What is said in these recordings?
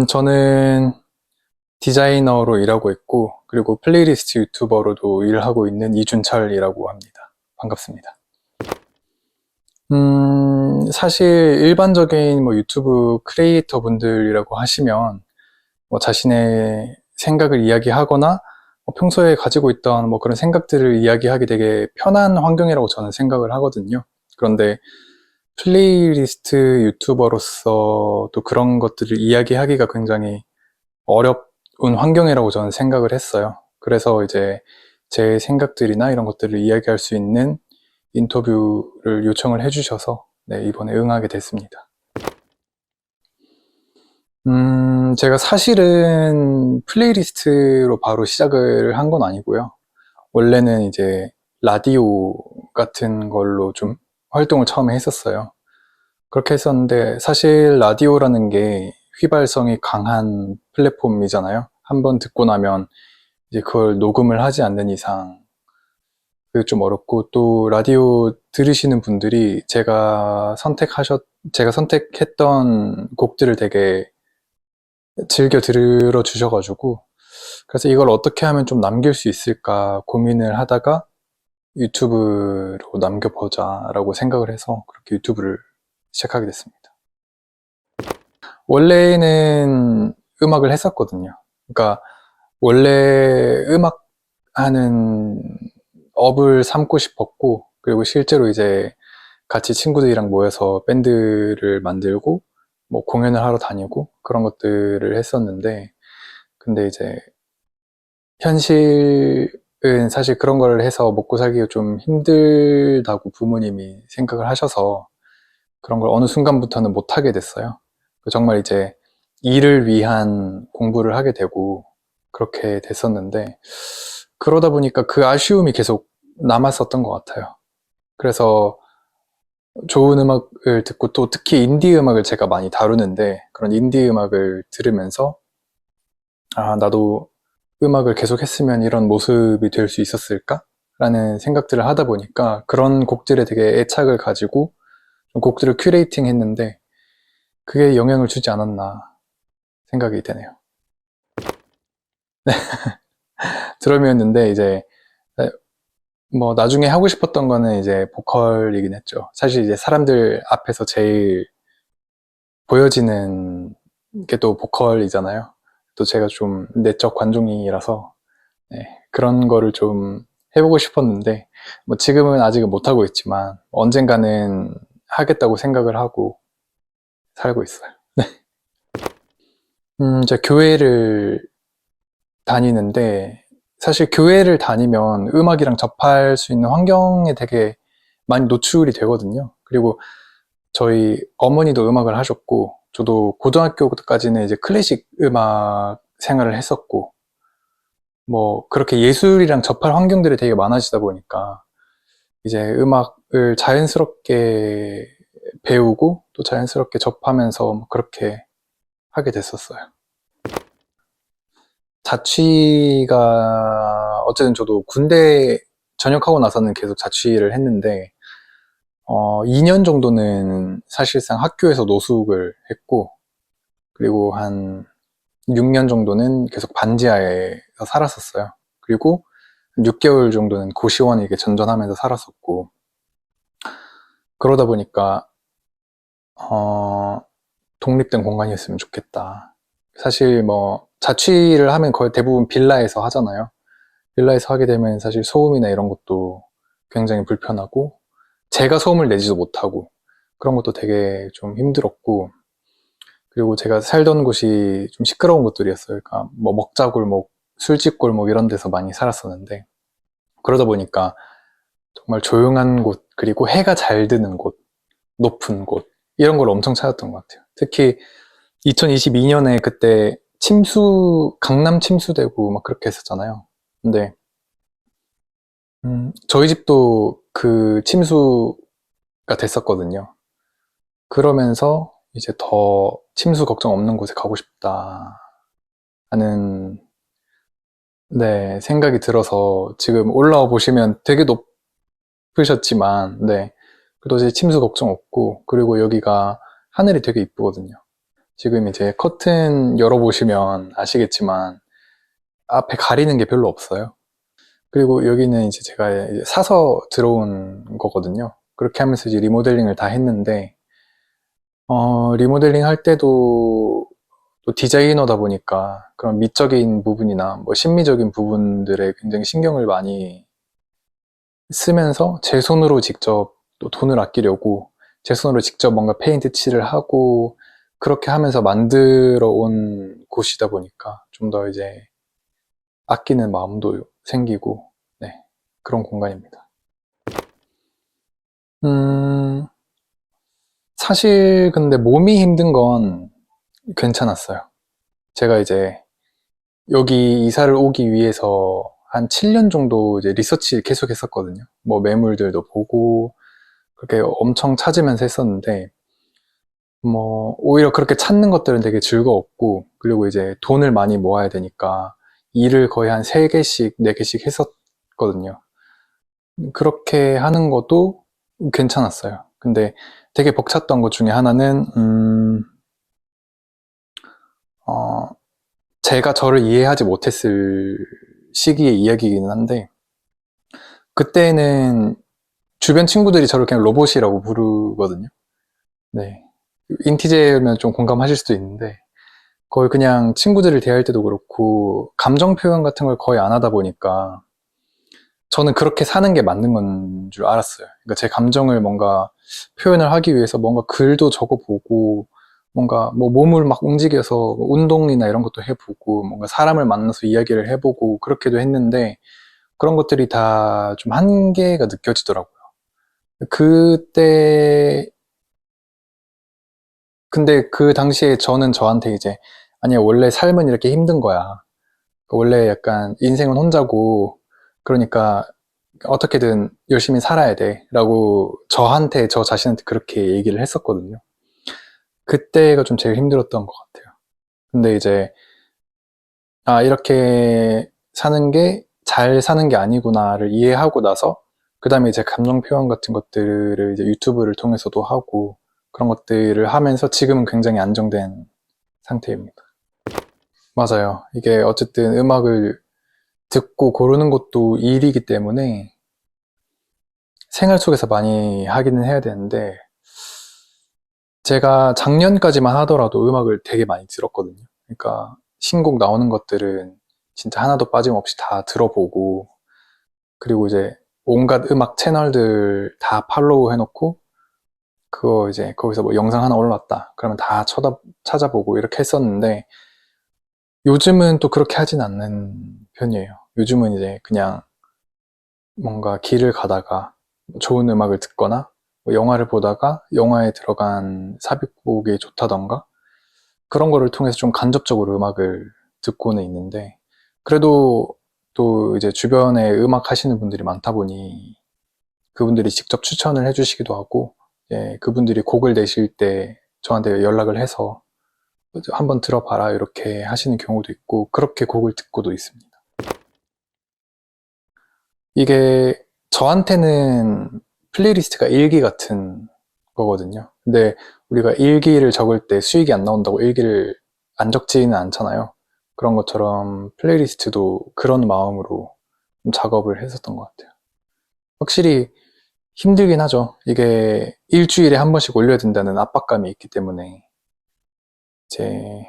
저는 디자이너로 일하고 있고, 그리고 플레이리스트 유튜버로도 일하고 있는 이준철이라고 합니다. 반갑습니다. 사실 일반적인 유튜브 크리에이터 분들이라고 하시면, 자신의 생각을 이야기하거나, 평소에 가지고 있던 그런 생각들을 이야기하기 되게 편한 환경이라고 저는 생각을 하거든요. 그런데 플레이리스트 유튜버로서 또 그런 것들을 이야기하기가 굉장히 어려운 환경이라고 저는 생각을 했어요. 그래서 이제 제 생각들이나 이런 것들을 이야기할 수 있는 인터뷰를 요청을 해주셔서 네, 이번에 응하게 됐습니다. 제가 사실은 플레이리스트로 바로 시작을 한 건 아니고요. 원래는 이제 라디오 같은 걸로 좀 활동을 처음에 했었어요. 그렇게 했었는데 사실 라디오라는 게 휘발성이 강한 플랫폼이잖아요. 한번 듣고 나면 이제 그걸 녹음을 하지 않는 이상 그게 좀 어렵고, 또 라디오 들으시는 분들이 제가 선택했던 곡들을 되게 즐겨 들어주셔가지고, 그래서 이걸 어떻게 하면 좀 남길 수 있을까 고민을 하다가 유튜브로 남겨보자라고 생각을 해서 그렇게 유튜브를 시작하게 됐습니다. 원래는 음악을 했었거든요. 그러니까 원래 음악 하는 업을 삼고 싶었고, 그리고 실제로 이제 같이 친구들이랑 모여서 밴드를 만들고 공연을 하러 다니고 그런 것들을 했었는데, 근데 이제 현실은 사실 그런 걸 해서 먹고 살기가 좀 힘들다고 부모님이 생각을 하셔서 그런 걸 어느 순간부터는 못 하게 됐어요. 정말 이제 일을 위한 공부를 하게 되고 그렇게 됐었는데, 그러다 보니까 그 아쉬움이 계속 남았었던 것 같아요. 그래서 좋은 음악을 듣고, 또 특히 인디 음악을 제가 많이 다루는데, 그런 인디 음악을 들으면서 나도 음악을 계속 했으면 이런 모습이 될 수 있었을까? 라는 생각들을 하다 보니까 그런 곡들에 되게 애착을 가지고 곡들을 큐레이팅 했는데, 그게 영향을 주지 않았나 생각이 되네요. 드럼이었는데 이제 나중에 하고 싶었던 거는 이제 보컬이긴 했죠. 사실 이제 사람들 앞에서 제일 보여지는 게 또 보컬이잖아요. 또 제가 좀 내적 관종이라서 네, 그런 거를 좀 해보고 싶었는데, 지금은 아직은 못하고 있지만 언젠가는 하겠다고 생각을 하고 살고 있어요. 제가 교회를 다니는데, 사실 교회를 다니면 음악이랑 접할 수 있는 환경에 되게 많이 노출이 되거든요. 그리고 저희 어머니도 음악을 하셨고, 저도 고등학교까지는 이제 클래식 음악 생활을 했었고, 그렇게 예술이랑 접할 환경들이 되게 많아지다 보니까, 이제 음악을 자연스럽게 배우고, 또 자연스럽게 접하면서 그렇게 하게 됐었어요. 자취가, 어쨌든 저도 군대 전역하고 나서는 계속 자취를 했는데, 2년 정도는 사실상 학교에서 노숙을 했고, 그리고 한 6년 정도는 계속 반지하에서 살았었어요. 그리고 6개월 정도는 고시원에 이렇게 전전하면서 살았었고, 그러다 보니까, 독립된 공간이었으면 좋겠다. 사실 자취를 하면 거의 대부분 빌라에서 하잖아요. 빌라에서 하게 되면 사실 소음이나 이런 것도 굉장히 불편하고, 제가 소음을 내지도 못하고, 그런 것도 되게 좀 힘들었고, 그리고 제가 살던 곳이 좀 시끄러운 곳들이었어요. 그러니까 먹자골목, 술집골목 이런 데서 많이 살았었는데, 그러다 보니까 정말 조용한 곳, 그리고 해가 잘 드는 곳, 높은 곳, 이런 걸 엄청 찾았던 것 같아요. 특히 2022년에 그때 강남 침수되고 막 그렇게 했었잖아요. 근데 저희 집도 그 침수가 됐었거든요. 그러면서 이제 더 침수 걱정 없는 곳에 가고 싶다 하는 네, 생각이 들어서, 지금 올라와 보시면 되게 높으셨지만 그래도 이제 침수 걱정 없고, 그리고 여기가 하늘이 되게 이쁘거든요. 지금 이제 커튼 열어보시면 아시겠지만 앞에 가리는 게 별로 없어요. 그리고 여기는 이제 제가 이제 사서 들어온 거거든요. 그렇게 하면서 이제 리모델링을 다 했는데, 리모델링 할 때도 또 디자이너다 보니까 그런 미적인 부분이나 뭐 심미적인 부분들에 굉장히 신경을 많이 쓰면서 제 손으로 직접 또 돈을 아끼려고 제 손으로 직접 뭔가 페인트 칠을 하고 그렇게 하면서 만들어 온 곳이다 보니까 좀 더 이제 아끼는 마음도 생기고, 네, 그런 공간입니다. 음, 사실 근데 몸이 힘든 건 괜찮았어요. 제가 이제 여기 이사를 오기 위해서 한 7년 정도 이제 리서치 계속 했었거든요. 뭐 매물들도 보고 그렇게 엄청 찾으면서 했었는데, 뭐 오히려 그렇게 찾는 것들은 되게 즐거웠고, 그리고 이제 돈을 많이 모아야 되니까 일을 거의 한 3개씩 4개씩 했었거든요. 그렇게 하는 것도 괜찮았어요. 근데 되게 벅찼던 것 중에 하나는 어, 제가 저를 이해하지 못했을 시기의 이야기이기는 한데, 그때는 주변 친구들이 저를 그냥 로봇이라고 부르거든요. 네. 인티제면 좀 공감하실 수도 있는데, 거의 그냥 친구들을 대할 때도 그렇고, 감정 표현 같은 걸 거의 안 하다 보니까, 저는 그렇게 사는 게 맞는 건 줄 알았어요. 그러니까 제 감정을 뭔가 표현을 하기 위해서 뭔가 글도 적어보고, 뭔가 뭐 몸을 막 움직여서 운동이나 이런 것도 해보고, 뭔가 사람을 만나서 이야기를 해보고, 그렇게도 했는데, 그런 것들이 다 좀 한계가 느껴지더라고요. 그때, 근데 그 당시에 저는 저한테 이제, 아니야, 원래 삶은 이렇게 힘든 거야. 원래 약간 인생은 혼자고, 그러니까 어떻게든 열심히 살아야 돼. 라고 저한테, 저 자신한테 그렇게 얘기를 했었거든요. 그때가 좀 제일 힘들었던 것 같아요. 근데 이제, 아, 이렇게 사는 게 잘 사는 게 아니구나를 이해하고 나서, 그 다음에 이제 감정 표현 같은 것들을 이제 유튜브를 통해서도 하고, 그런 것들을 하면서 지금은 굉장히 안정된 상태입니다. 맞아요. 이게 어쨌든 음악을 듣고 고르는 것도 일이기 때문에 생활 속에서 많이 하기는 해야 되는데, 제가 작년까지만 하더라도 음악을 되게 많이 들었거든요. 그러니까 신곡 나오는 것들은 진짜 하나도 빠짐없이 다 들어보고, 그리고 이제 온갖 음악 채널들 다 팔로우 해놓고, 그거 이제 거기서 뭐 영상 하나 올라왔다. 그러면 다 찾아보고 이렇게 했었는데, 요즘은 또 그렇게 하진 않는 편이에요. 요즘은 이제 그냥 뭔가 길을 가다가 좋은 음악을 듣거나 뭐 영화를 보다가 영화에 들어간 삽입곡이 좋다던가 그런 거를 통해서 좀 간접적으로 음악을 듣고는 있는데, 그래도 또 이제 주변에 음악 하시는 분들이 많다 보니 그분들이 직접 추천을 해주시기도 하고, 예, 그분들이 곡을 내실 때 저한테 연락을 해서 한번 들어봐라 이렇게 하시는 경우도 있고, 그렇게 곡을 듣고도 있습니다. 이게 저한테는 플레이리스트가 일기 같은 거거든요. 근데 우리가 일기를 적을 때 수익이 안 나온다고 일기를 안 적지는 않잖아요. 그런 것처럼 플레이리스트도 그런 마음으로 좀 작업을 했었던 것 같아요. 확실히 힘들긴 하죠. 이게 일주일에 한 번씩 올려야 된다는 압박감이 있기 때문에 제,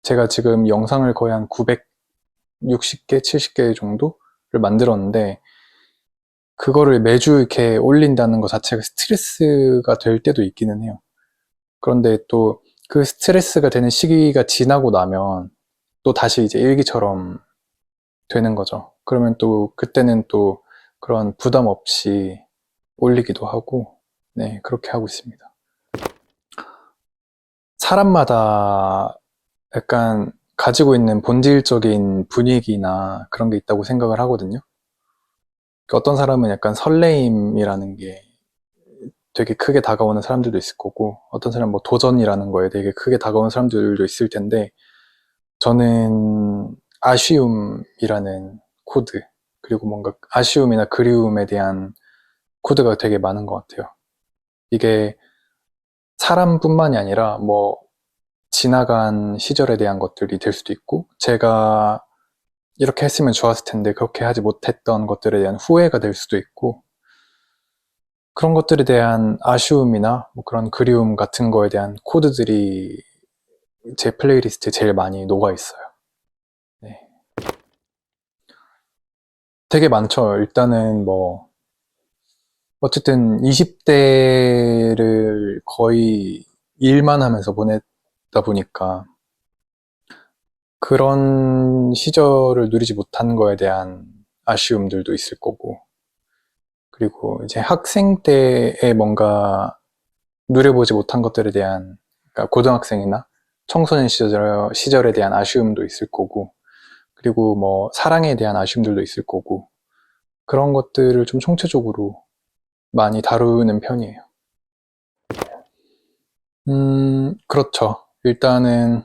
제가 지금 영상을 거의 한 960개, 70개 정도를 만들었는데, 그거를 매주 이렇게 올린다는 것 자체가 스트레스가 될 때도 있기는 해요. 그런데 또 그 스트레스가 되는 시기가 지나고 나면 또 다시 이제 일기처럼 되는 거죠. 그러면 또 그때는 또 그런 부담 없이 올리기도 하고, 네, 그렇게 하고 있습니다. 사람마다 약간 가지고 있는 본질적인 분위기나 그런 게 있다고 생각을 하거든요. 어떤 사람은 약간 설레임이라는 게 되게 크게 다가오는 사람들도 있을 거고, 어떤 사람은 뭐 도전이라는 거에 되게 크게 다가오는 사람들도 있을 텐데, 저는 아쉬움이라는 코드, 그리고 뭔가 아쉬움이나 그리움에 대한 코드가 되게 많은 것 같아요. 이게 사람뿐만이 아니라 뭐 지나간 시절에 대한 것들이 될 수도 있고, 제가 이렇게 했으면 좋았을 텐데 그렇게 하지 못했던 것들에 대한 후회가 될 수도 있고, 그런 것들에 대한 아쉬움이나 뭐 그런 그리움 같은 거에 대한 코드들이 제 플레이리스트에 제일 많이 녹아 있어요. 네. 되게 많죠. 일단은 뭐 어쨌든 20대를 거의 일만 하면서 보냈다 보니까 그런 시절을 누리지 못한 거에 대한 아쉬움들도 있을 거고, 그리고 이제 학생 때에 뭔가 누려보지 못한 것들에 대한, 그러니까 고등학생이나 청소년 시절에 대한 아쉬움도 있을 거고, 그리고 뭐 사랑에 대한 아쉬움들도 있을 거고, 그런 것들을 좀 총체적으로 많이 다루는 편이에요. 그렇죠. 일단은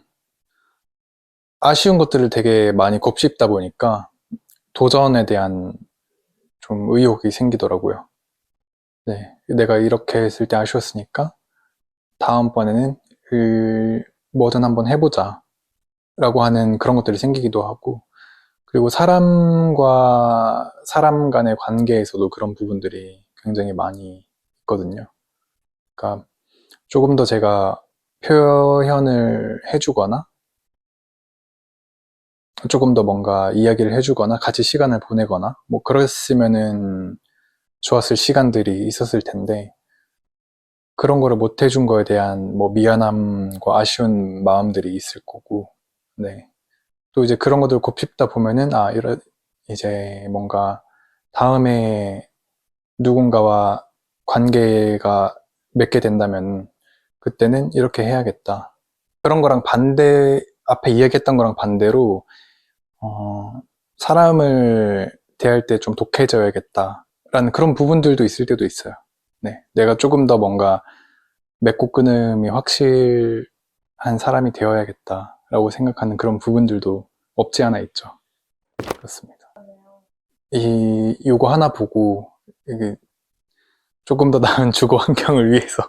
아쉬운 것들을 되게 많이 곱씹다 보니까 도전에 대한 좀 의욕이 생기더라고요. 네. 내가 이렇게 했을 때 아쉬웠으니까 다음번에는 뭐든 한번 해보자 라고 하는 그런 것들이 생기기도 하고, 그리고 사람과 사람 간의 관계에서도 그런 부분들이 굉장히 많이 있거든요. 그러니까 조금 더 제가 표현을 해주거나 조금 더 뭔가 이야기를 해주거나 같이 시간을 보내거나 뭐 그랬으면은 좋았을 시간들이 있었을 텐데, 그런 거를 못 해준 거에 대한 뭐 미안함과 아쉬운 마음들이 있을 거고, 네. 또 이제 그런 것들 곱씹다 보면은, 이제 뭔가 다음에 누군가와 관계가 맺게 된다면 그때는 이렇게 해야겠다. 그런 거랑 앞에 이야기했던 거랑 반대로, 어, 사람을 대할 때 좀 독해져야겠다라는 그런 부분들도 있을 때도 있어요. 네. 내가 조금 더 뭔가 맺고 끊음이 확실한 사람이 되어야겠다라고 생각하는 그런 부분들도 없지 않아 있죠. 그렇습니다. 요거 하나 보고, 이게 조금 더 나은 주거 환경을 위해서.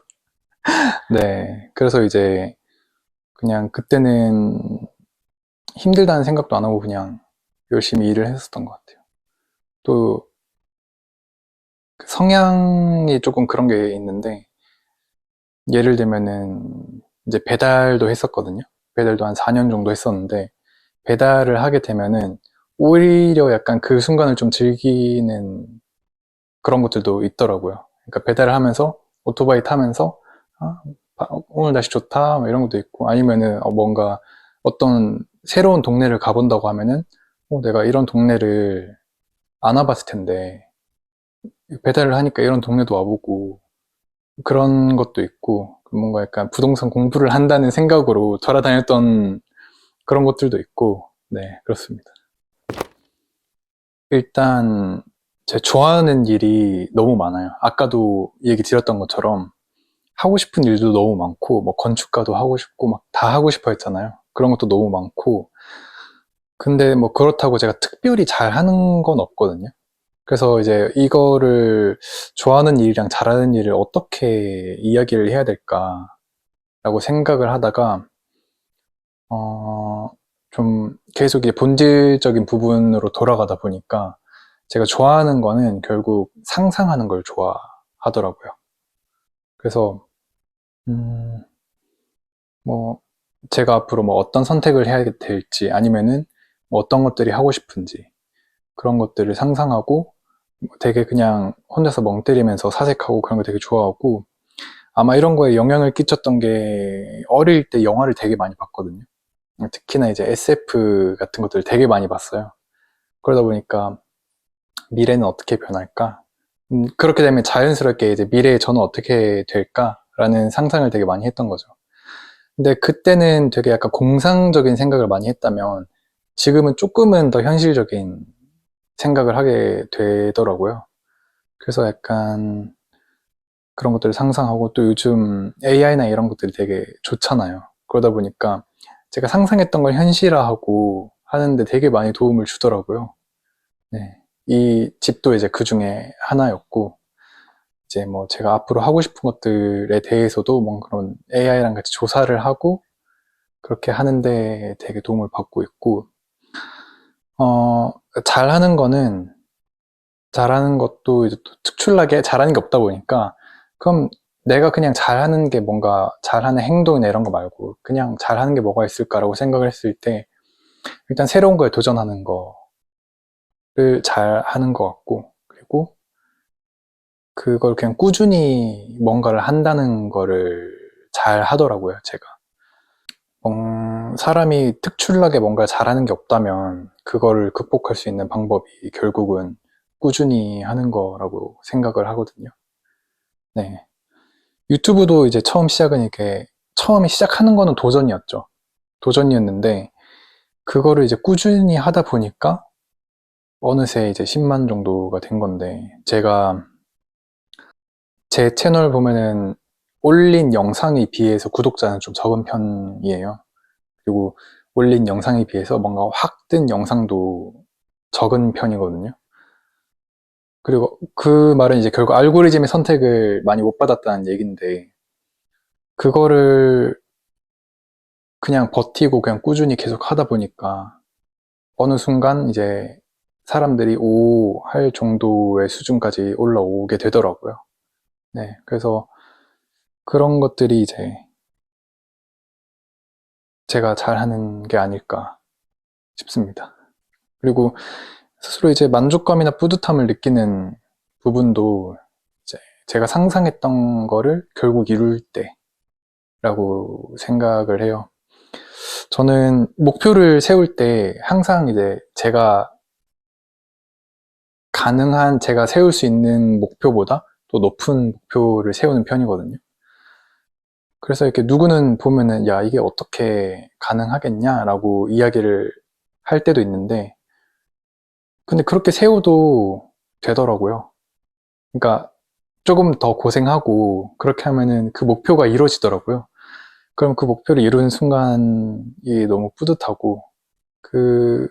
네. 그래서 이제 그냥 그때는 힘들다는 생각도 안 하고 그냥 열심히 일을 했었던 것 같아요. 또 성향이 조금 그런 게 있는데, 예를 들면은 이제 배달도 했었거든요. 배달도 한 4년 정도 했었는데, 배달을 하게 되면은 오히려 약간 그 순간을 좀 즐기는 그런 것들도 있더라고요. 그러니까 배달을 하면서 오토바이 타면서 아, 오늘 날씨 좋다 뭐 이런 것도 있고, 아니면은 뭔가 어떤 새로운 동네를 가본다고 하면은 내가 이런 동네를 안 와봤을 텐데 배달을 하니까 이런 동네도 와보고, 그런 것도 있고, 뭔가 약간 부동산 공부를 한다는 생각으로 돌아다녔던 그런 것들도 있고, 네, 그렇습니다. 일단 제가 좋아하는 일이 너무 많아요. 아까도 얘기 드렸던 것처럼 하고 싶은 일도 너무 많고, 뭐 건축가도 하고 싶고 막 다 하고 싶어 했잖아요. 그런 것도 너무 많고, 근데 뭐 그렇다고 제가 특별히 잘하는 건 없거든요. 그래서 이제 이거를 좋아하는 일이랑 잘하는 일을 어떻게 이야기를 해야 될까라고 생각을 하다가 어, 좀 계속 이제 본질적인 부분으로 돌아가다 보니까 제가 좋아하는 거는 결국 상상하는 걸 좋아하더라고요. 그래서 음, 뭐 제가 앞으로 뭐 어떤 선택을 해야 될지, 아니면은 뭐 어떤 것들이 하고 싶은지 그런 것들을 상상하고 되게 그냥 혼자서 멍 때리면서 사색하고 그런 거 되게 좋아하고, 아마 이런 거에 영향을 끼쳤던 게 어릴 때 영화를 되게 많이 봤거든요. 특히나 이제 SF 같은 것들을 되게 많이 봤어요. 그러다 보니까 미래는 어떻게 변할까? 그렇게 되면 자연스럽게 이제 미래의 저는 어떻게 될까라는 상상을 되게 많이 했던 거죠. 근데 그때는 되게 약간 공상적인 생각을 많이 했다면 지금은 조금은 더 현실적인 생각을 하게 되더라고요. 그래서 약간 그런 것들을 상상하고, 또 요즘 AI나 이런 것들이 되게 좋잖아요. 그러다 보니까 제가 상상했던 걸 현실화하고 하는데 되게 많이 도움을 주더라고요. 네. 이 집도 이제 그 중에 하나였고, 이제 뭐 제가 앞으로 하고 싶은 것들에 대해서도 뭔 그런 AI랑 같이 조사를 하고 그렇게 하는데 되게 도움을 받고 있고, 어, 잘하는 거는, 잘하는 것도 이제 또 특출나게 잘하는 게 없다 보니까, 그럼 내가 그냥 잘하는 게 뭔가, 잘하는 행동이나 이런 거 말고, 그냥 잘하는 게 뭐가 있을까라고 생각을 했을 때, 일단 새로운 거에 도전하는 거를 잘 하는 것 같고, 그리고 그걸 그냥 꾸준히 뭔가를 한다는 거를 잘 하더라고요, 제가. 사람이 특출나게 뭔가 잘하는 게 없다면 그거를 극복할 수 있는 방법이 결국은 꾸준히 하는 거라고 생각을 하거든요. 네. 유튜브도 이제 처음 시작은 이렇게 처음에 시작하는 거는 도전이었죠. 도전이었는데 그거를 이제 꾸준히 하다 보니까 어느새 이제 10만 정도가 된 건데 제가 제 채널 보면은 올린 영상에 비해서 구독자는 좀 적은 편이에요. 그리고 올린 영상에 비해서 뭔가 확 뜬 영상도 적은 편이거든요. 그리고 그 말은 이제 결국 알고리즘의 선택을 많이 못 받았다는 얘기인데, 그거를 그냥 버티고 그냥 꾸준히 계속 하다 보니까 어느 순간 이제 사람들이 오 할 정도의 수준까지 올라오게 되더라고요. 네. 그래서 그런 것들이 이제 제가 잘하는 게 아닐까 싶습니다. 그리고 스스로 이제 만족감이나 뿌듯함을 느끼는 부분도 이제 제가 상상했던 거를 결국 이룰 때라고 생각을 해요. 저는 목표를 세울 때 항상 이제 제가 세울 수 있는 목표보다 또 높은 목표를 세우는 편이거든요. 그래서 이렇게 누구는 보면은 야, 이게 어떻게 가능하겠냐라고 이야기를 할 때도 있는데, 근데 그렇게 세워도 되더라고요. 그러니까 조금 더 고생하고 그렇게 하면은 그 목표가 이루어지더라고요. 그럼 그 목표를 이룬 순간이 너무 뿌듯하고 그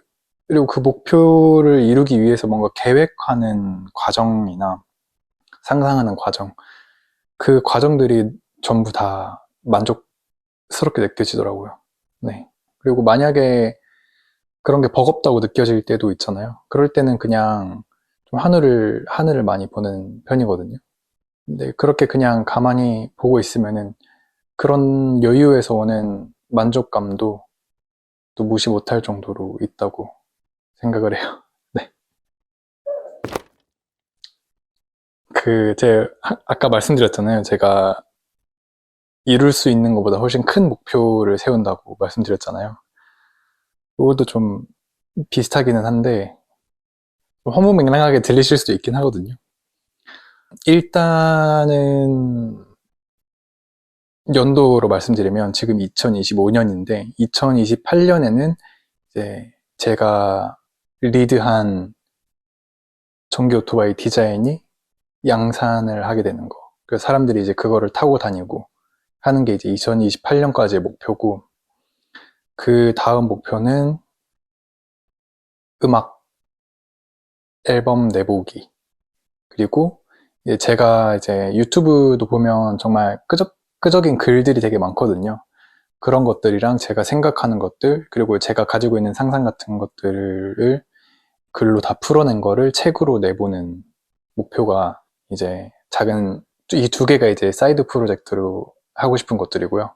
그리고 그 목표를 이루기 위해서 뭔가 계획하는 과정이나 상상하는 과정, 그 과정들이 전부 다 만족스럽게 느껴지더라고요. 네. 그리고 만약에 그런 게 버겁다고 느껴질 때도 있잖아요. 그럴 때는 그냥 좀 하늘을 많이 보는 편이거든요. 근데 그렇게 그냥 가만히 보고 있으면은 그런 여유에서 오는 만족감도 또 무시 못할 정도로 있다고 생각을 해요. 네. 아까 말씀드렸잖아요. 제가 이룰 수 있는 것보다 훨씬 큰 목표를 세운다고 말씀드렸잖아요. 그것도 좀 비슷하기는 한데, 허무맹랑하게 들리실 수도 있긴 하거든요. 일단은, 연도로 말씀드리면 지금 2025년인데, 2028년에는 이제 제가 리드한 전기 오토바이 디자인이 양산을 하게 되는 거. 그래서 사람들이 이제 그거를 타고 다니고 하는 게 이제 2028년까지의 목표고, 그 다음 목표는 음악 앨범 내보기. 그리고 이제 제가 이제 유튜브도 보면 정말 끄적인 글들이 되게 많거든요. 그런 것들이랑 제가 생각하는 것들, 그리고 제가 가지고 있는 상상 같은 것들을 글로 다 풀어낸 거를 책으로 내보는 목표가 이제 이 두 개가 이제 사이드 프로젝트로 하고 싶은 것들이고요.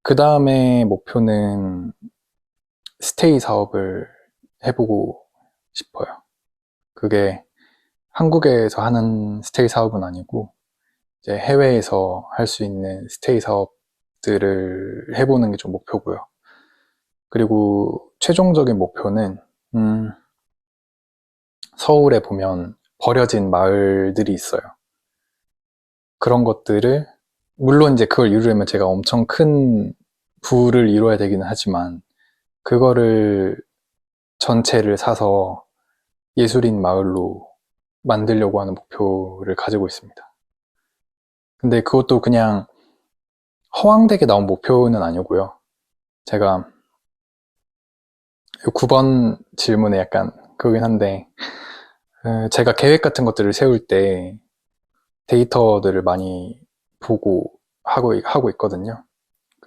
그 다음에 목표는 스테이 사업을 해보고 싶어요. 그게 한국에서 하는 스테이 사업은 아니고 이제 해외에서 할 수 있는 스테이 사업들을 해보는 게 좀 목표고요. 그리고 최종적인 목표는 서울에 보면 버려진 마을들이 있어요. 그런 것들을 물론 이제 그걸 이루려면 제가 엄청 큰 부를 이뤄야 되기는 하지만 그거를 전체를 사서 예술인 마을로 만들려고 하는 목표를 가지고 있습니다. 근데 그것도 그냥 허황되게 나온 목표는 아니고요. 제가 9번 질문에 약간 그거긴 한데 제가 계획 같은 것들을 세울 때 데이터들을 많이 보고 하고 있거든요.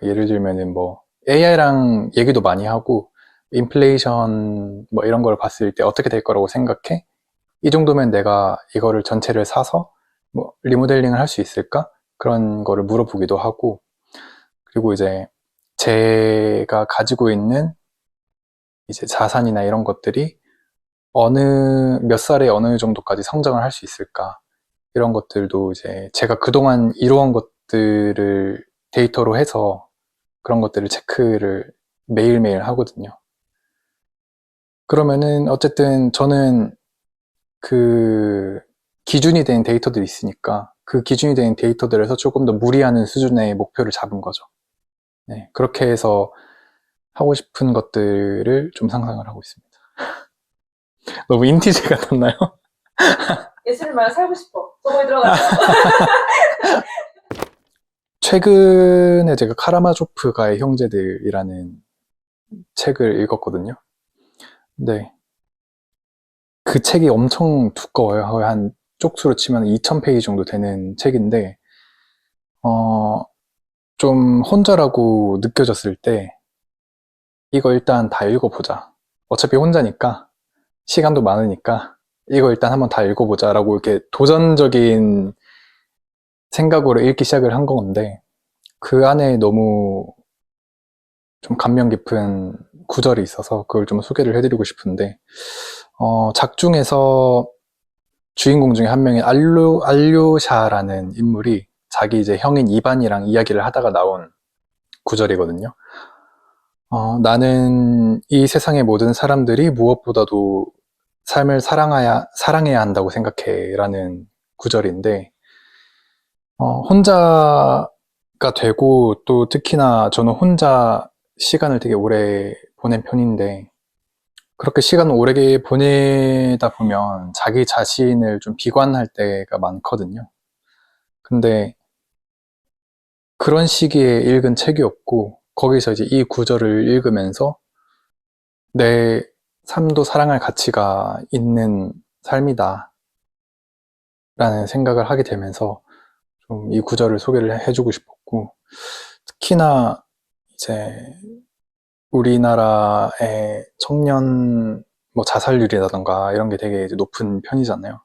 예를 들면은 뭐 AI랑 얘기도 많이 하고, 인플레이션 뭐 이런 걸 봤을 때 어떻게 될 거라고 생각해? 이 정도면 내가 이거를 전체를 사서 뭐 리모델링을 할 수 있을까? 그런 거를 물어보기도 하고, 그리고 이제 제가 가지고 있는 이제 자산이나 이런 것들이 몇 살에 어느 정도까지 성장을 할 수 있을까? 이런 것들도 이제 제가 그동안 이루어온 것들을 데이터로 해서 그런 것들을 체크를 매일매일 하거든요. 그러면은 어쨌든 저는 그 기준이 된 데이터들이 있으니까 그 기준이 된 데이터들에서 조금 더 무리하는 수준의 목표를 잡은 거죠. 네, 그렇게 해서 하고 싶은 것들을 좀 상상을 하고 있습니다. 너무 인티제 같았나요? 예술만 살고 싶어. 저거에 들어가요. 최근에 제가 카라마조프가의 형제들이라는 책을 읽었거든요. 네. 그 책이 엄청 두꺼워요. 한 쪽수로 치면 2000페이지 정도 되는 책인데, 어, 좀 혼자라고 느껴졌을 때, 이거 일단 다 읽어보자. 어차피 혼자니까, 시간도 많으니까, 이거 일단 한번 다 읽어보자라고 이렇게 도전적인 생각으로 읽기 시작을 한 건데, 그 안에 너무 좀 감명 깊은 구절이 있어서 그걸 좀 소개를 해드리고 싶은데, 작중에서 주인공 중에 한 명인 알료샤라는 인물이 자기 이제 형인 이반이랑 이야기를 하다가 나온 구절이거든요. 나는 이 세상의 모든 사람들이 무엇보다도 삶을 사랑해야 한다고 생각해 라는 구절인데, 혼자가 되고 또 특히나 저는 혼자 시간을 되게 오래 보낸 편인데, 그렇게 시간을 오래 보내다 보면 자기 자신을 좀 비관할 때가 많거든요. 근데 그런 시기에 읽은 책이었고, 거기서 이제 이 구절을 읽으면서 내 삶도 사랑할 가치가 있는 삶이다 라는 생각을 하게 되면서 좀 이 구절을 소개를 해주고 싶었고, 특히나 이제 우리나라의 청년 뭐 자살률이라던가 이런 게 되게 이제 높은 편이잖아요.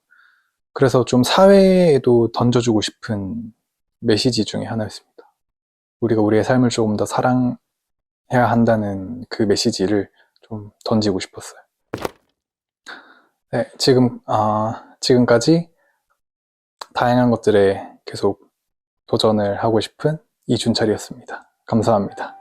그래서 좀 사회에도 던져주고 싶은 메시지 중에 하나였습니다. 우리가 우리의 삶을 조금 더 사랑해야 한다는 그 메시지를 좀 던지고 싶었어요. 네, 지금까지 다양한 것들에 계속 도전을 하고 싶은 이준철이었습니다. 감사합니다.